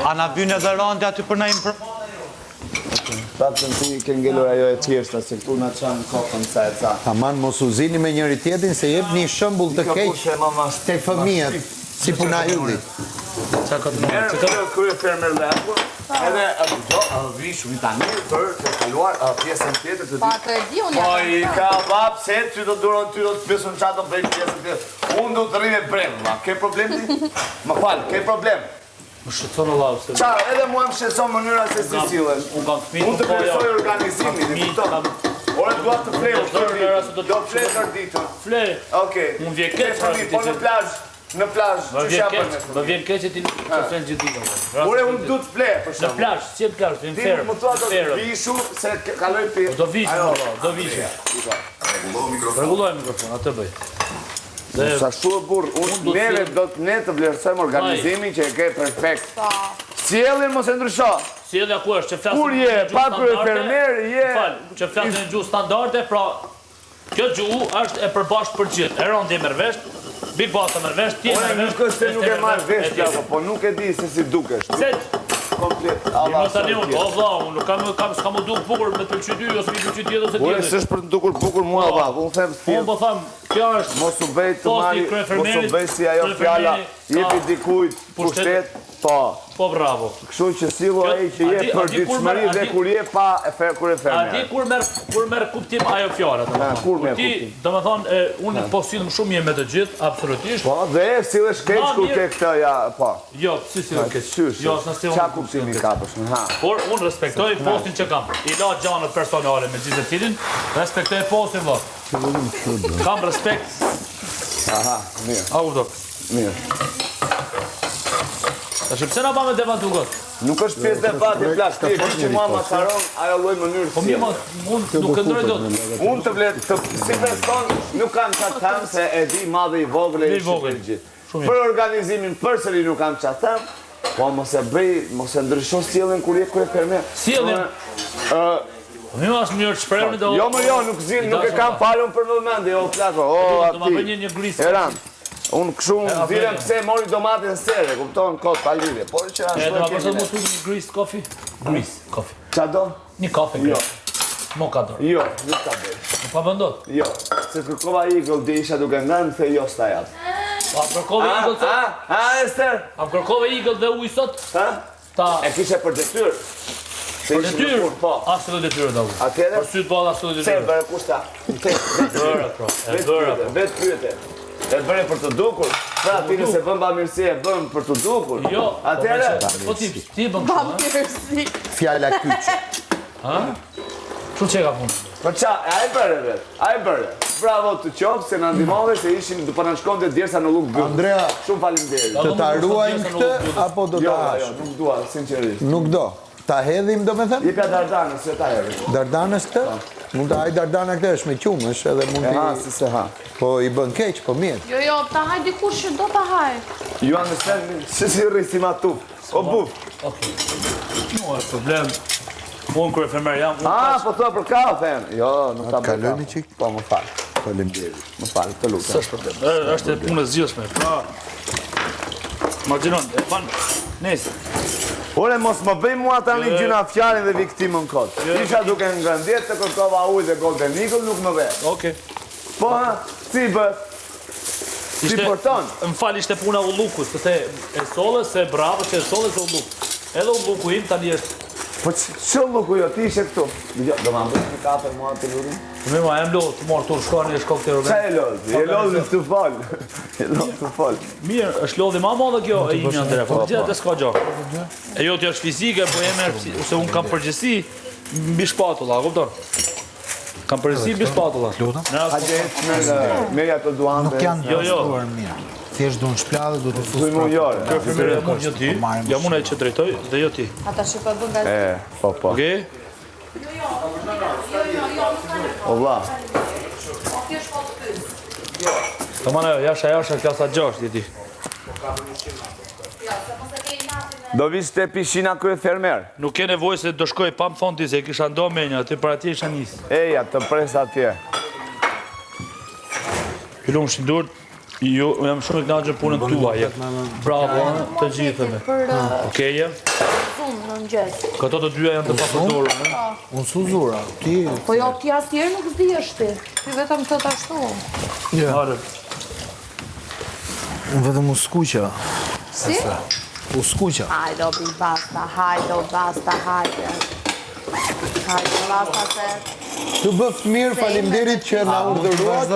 A na byn edhe randi aty për na informon? Patën ti ke ngelur ajo e thjeshta, se këtu na çan kokën sa e ca. Taman mos u zini me njëri tjetrin se jep një shembull të keq te fëmijët, si puna ylli. Kërë fermer lekur, edhe vishu i tani për të kaluar pjesën tjetër të Pa të e di unë Po i ka vap, se ty do duron, ty do të pjesën qatë do bëjt pjesën tjetër. Unë do të rrive bremë, ma, ke problem ti? Më falë, ke problem? Më shqetëson Allah, se... Qa, edhe mua më shqetëson mënyra se si sillen. Unë të kërësoj organizimin, i kupton? Ore dua të flejë, do flejë tër ditën. Flejë. Okej. Unë vje keq, po në plazh, që shapër me më vjen keq që ti të flenë gjithë ditën. Ore unë du të flejë, për Në shumë. plazh, si e plazh, vjen Ti ferm. më thua do të vishu, se kaloj për... Do vishu, do vishu. Rregulloj mikrofon, atë bëj. Sa shu e burë, ne të vlerësojmë organizimin që e ke perfekt. Sjellin mos e ndrysho. Sjellja ku është, që flasin Kur je, pa kryefermer, je... Fal, që flasin në gjuhë standarde, pra kjo gjuhë është e përbashkët për gjithë. Eron dhe merr vesh, Big Boss merr vesh, ti merr vesh. Nuk është se nuk e marr vesh plako, po nuk e di se si dukesh. Se komplet. Allah. Mos tani unë, valla, unë s'kam u duk bukur me të pëlqy ty ose mi pëlqy tjetër ose Ore, tjetër. s'është për të dukur bukur mua valla, unë them Unë thjesht. po them, kjo është Mos u bëj të marri, mos u bëj si ajo fjala, jepi dikujt pushtet, po. Po bravo. Kështu që sillu ai që je për ditëshmëri dhe kur je pa kur e A fermer. di kur merr kuptim ajo fjala, domethënë. Kur merr Ti, kuptim? domethënë, unë po sillem shumë mirë me të gjithë, absolutisht. Po, dhe sillesh keq kur ke këtë ja, po. Jo, si sillem keq. Jo, s'na Qa kuptimi ka për shumë, ha. Por unë respektoj postin që kam. I la gjanët personale me gjithë të tillin, respektoj postin vot. Kam respekt. Aha, mirë, A u dok. mirë. Tash pse na bamë debantu kot? Nuk është pjesë debati plak, ti e di që mua ma saron ajo lloj mënyrë Po mirë, unë nuk këndroj dot. Unë të vlet, si person, nuk kam qatë tham se e di madhe i vogël e I vogël. gjithë. Shumë Për organizimin përsëri nuk kam qatë tham, po mos e bëj, mos e ndrysho sjelljen kur je fermer. Sjelljen? Mirë as mirë shprehni do. Jo, më jo, nuk e kam falun për vëmendje, o plako, o Do ma bëj ati. një grisë. Eran, unë këshu dhirem pse mori domatin sere, kupton, kot, pa lidhje. Por që Do ashtu ma e bësh kemi më ne. shumë një grisë kofi? Grisë, kofi. Qa do? Një kafe. Jo. Mokador. Jo, nuk ka bëj. Nuk pa bëndot. Jo, se kërkova igull dhe isha duke ngrënë, the jo sta jatë. A kërkove igëll sot? Ha, Ester? A kërkove igëll dhe ujë sot? Ha? Ta E kishe për detyrë. për detyrë. Po. As të detyrë da u. Atjere? Për syt balla as të Se, detyrë. bërë kushta. Bëra pro. E bëra. Vetë pyete. E bëre për të dukur. Pra, ti nëse bën bamirësi e bën për të dukur. Jo. Atjere? Po ti bën Pa kështu. mirësi. Fjala kyç. Ha? Çu çeka punë. Për qa, a e bërë vetë, a e bërë. Bravo të qofë se në ndimove se ishim të përnashkon të djersa në lukë bëgë. Andrea, Shumë falimderit. të ta ruajnë këtë apo do Jo, ta jo, hash? nuk dua, sinqerisht. Nuk do. Ta hedhim domethënë? Jepja Dardanës, se ta herë. Dardanës këtë? Mund të haj Dardana këtë është me qumësh edhe mund E ha, të... si se ha. Po i bën keq, po mirë. Jo, ta haj dikush që do ta haj. Ju understand, që si rrisi ma tuf. O buf. Okej. Nuk është problem. Unë kur e fermer jam. A, po thua për kafen. Jo, nuk ta bëj. Kalojmë çik. Po, më falë. Faleminderit. Më falë, të lutem. S'është problem. Është e punë e zgjidhshme. Pra. Marginon, e ban. Nesër. Ore, mos më bëj mua tani gjyna fjalin dhe viktimën kot. Isha duke ngrënë djetë të kërkova ujë dhe Golden Eagle, nuk më vetë. Okej. Po, ha, si bët? Si porton? Më fal, ishte puna ullukut, se e solle, se bravo, që e solle se ulluk. Edhe ulluku im tani është. Po që luku jo, ti ishe këtu? Do ma bëjt një kafe mua të lurin? Me ma, jem lodhë, të morë të shkoni e shkok të Qa organ. e lodhë? E lodhë të falë. E lodhë të falë. Mirë, është lodhë ma madhe kjo e imi Andrea, po gjithë të s'ka gjokë. E jo t'jo është fizike, po jeme, ose unë kam përgjësi mbi shpatulla, kupton? Kam përgjësi mbi shpatulla. Ha gjithë merja të duante. Nuk janë rastuar mirë. Thjesht do në shpladhe, do të fusë Dujmu jore. Kjo firmere e mund jo ti, jam unë e që drejtoj dhe jo ti. Ata shikoj bën nga... Po. Okej? O vla. Të manë ajo, jasha, klasa 6, di ti. Do vishte pishina kërë fermer. Nuk ke nevoj se do shkoj pa më thonë ti, se kisha ndo menja, aty për atje isha njësë. Eja, të pres atje. Filum shindurët, Jo, jam shumë i kënaqur punën tuaje. Bravo, të gjithëve. Okeje. Zoom në mëngjes. Këto të dyja janë të papërdorura, ne? Unë su zura, ti... Po jo, ti asnjëherë nuk zdihesh ti. Ti vetëm të ashtu. Hare. Unë vetëm u skuqa. Si? U skuqa. Hajde, basta, hajde. Hajde, basta se... Të bëft mirë, faleminderit që na urdhëruat,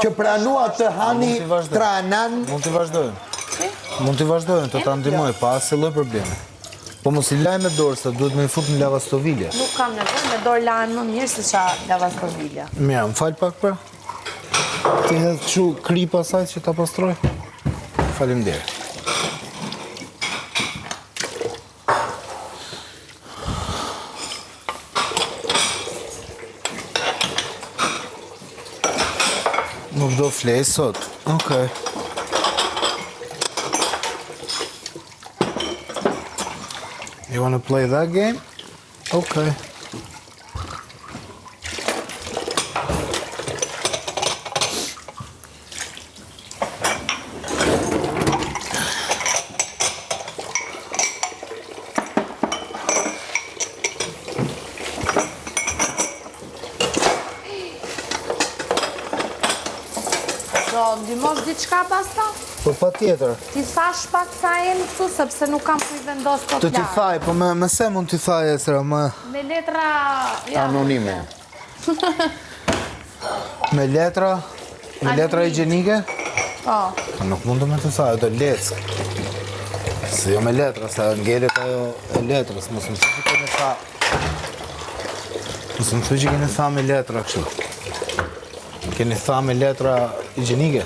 që pranuat të hani tranan. Mund të vazhdojnë. Mund të vazhdojnë, të ta ndihmoj, pa asnjë lloj problemi. Po mos i laj me dorë, se duhet me i fut në lavastovilje. Nuk kam nevojë, me dorë lahem më mirë se qa lavastovilja. Mirë, më fal pak pra. Ti hedh kështu kri pasaj që ta pastroj. Faleminderit. Nuk do flej sot. Okej. You wanna play that game? Okay. Ndimosh diçka basta? Po pa tjetër. Ti thash pak sa jemi këtu, sepse nuk kam ku i vendos të Të ti thaj, po me se mund t'i thaj Esra, Me letra... Anonime. me letra higjienike? Po. Nuk mund të me të thaj, do leck. Se jo me letra, se ngelet ajo e letrës, mos më thuj që kene tha... Mos më thuj që kene tha me letra kështu. Keni tha me letra higjienike?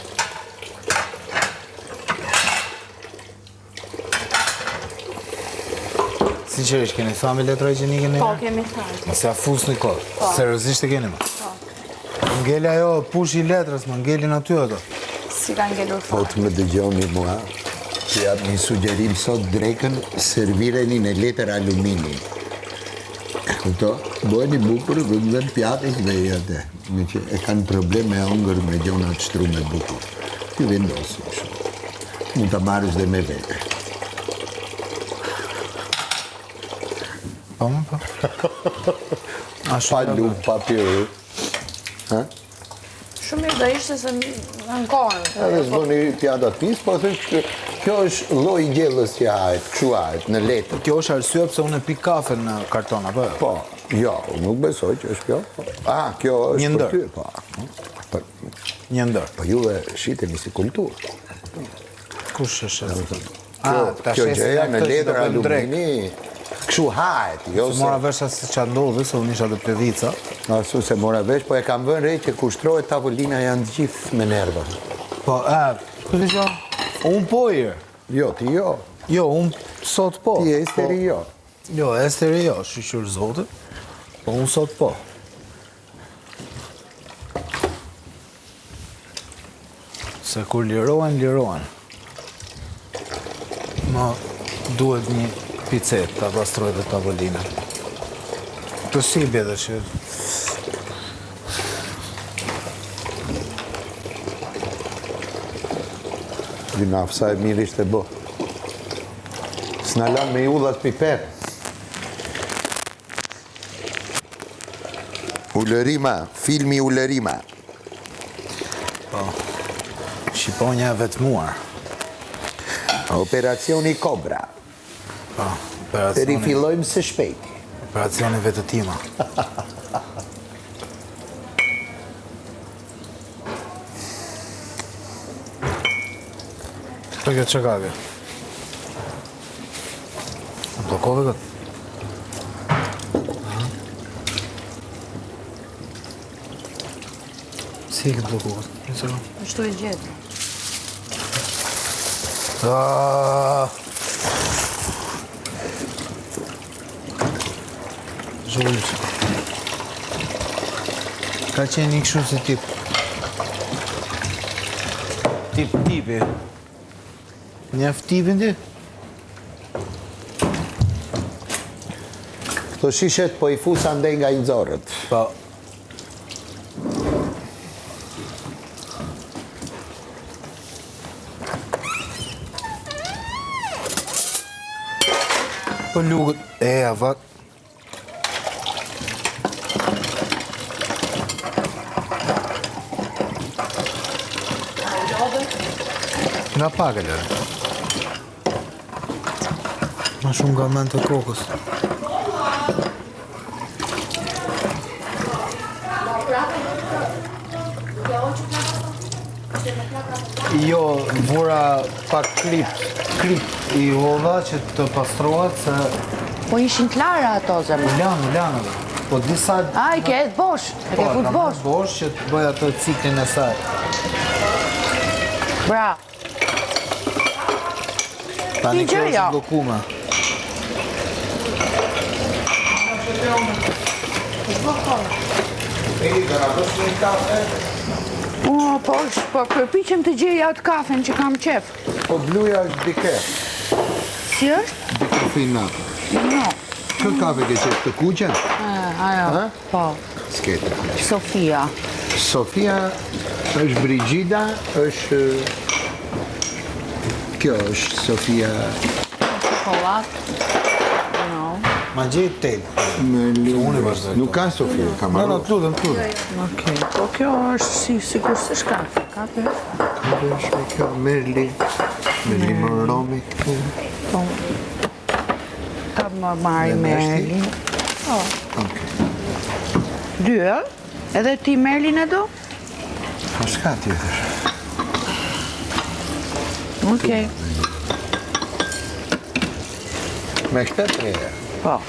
Sinqerisht, keni tha me letra higjienike në Po, kemi thajt. Mos ja fus në kohë. Seriozisht e keni më? Ngeli ajo push i letrës, më ngelin aty ato. Si ka ngelur Po të më dëgjoni mua, që jam një sugjerim sot drekën, servireni në letër alumini. Këto, bëni bukur, vëndën pjatës dhe jetë. Me që e kanë problem me ongër me gjonat shtrume bukur. Ti vendosin shumë. Mund të marrësh dhe me vete. Po, më po. Pa lup, pa pyrë. Ha? Shumë mirë do ishte se në kohën. Edhe s'bëni pjatat pis, po thësh kjo është lloj gjellës që hahet, kështu hahet, në letër. Kjo është arsye pse unë e pi kafe në karton, apo? Po, jo, nuk besoj që është kjo. Ah, kjo është Një ndër. për ty, po. Një ndër. Po juve shiteni si kulturë. Kush është? Kjo gjëja në letër alumini, kështu hahet, jo Se mora vesh se qa ndodhi, se unë isha dhe pledhica. Asu se mora vesh, po e kam vënë re që kushtrohet tavolina janë gjithë me nerva. Po, këtë që? Unë po i. Jo, ti jo. Jo, unë sot po. Ti e esteri jo. Jo, esteri jo, shqyqyr zotit. Po, unë sot po. Se kur lirohen. Ma duhet një picet të pastroj dhe tavolina. Të si bjede që... Gjynafsa e mirë ishte bo. S'na lan me udhat piper. Ulërima, filmi Ulërima. Po, Shqiponja e vetmuar. Operacioni Kobra. Po, Të operacioni... rifillojmë së shpejti. Operacioni vetëtima. Për këtë që kake? Në blokove këtë? Si e këtë blokove? Shtu e gjetë. Zhullë. Ka qenë një këshu se tip. Tipi. Njef tipin ti? Këto shishet po i fusa ndej nga i nxorët. Po. ato lugët. Avat. Nga pak e lërë. Ma shumë nga mend të kokës. Jo, vura pak klip i hodha që të pastrohet se... Po ishin klara ato zemë? Lanë. Po disa... A, i ke edhe bosh, e ke fut bosh. Bosh që të bëj ato ciklin e saj. Bra. Tani kjo gjëja. është blokume. Po përpiqem të gjej atë kafen që kam qef. Po bluja është dike. Si është? Dikofeinat. No. Kë kafe ke qef të kuqen? Ajo, po. Skete. Sofia. Sofia është Brigida, është... Kjo është Sofia... Çokolat. No. Ma gjej tel. Nuk ka Sofia, ka marrë. No, t'ludem. Okej, po kjo është sikur s'është kafe. Kafe është? Kafe është kjo, Merli Moromi këtu. Po. Ka më marri Merlin. Po. Dy, e? Edhe ti Merlin e do? Po shka tjetër? Okej. Me këtë treja. Po.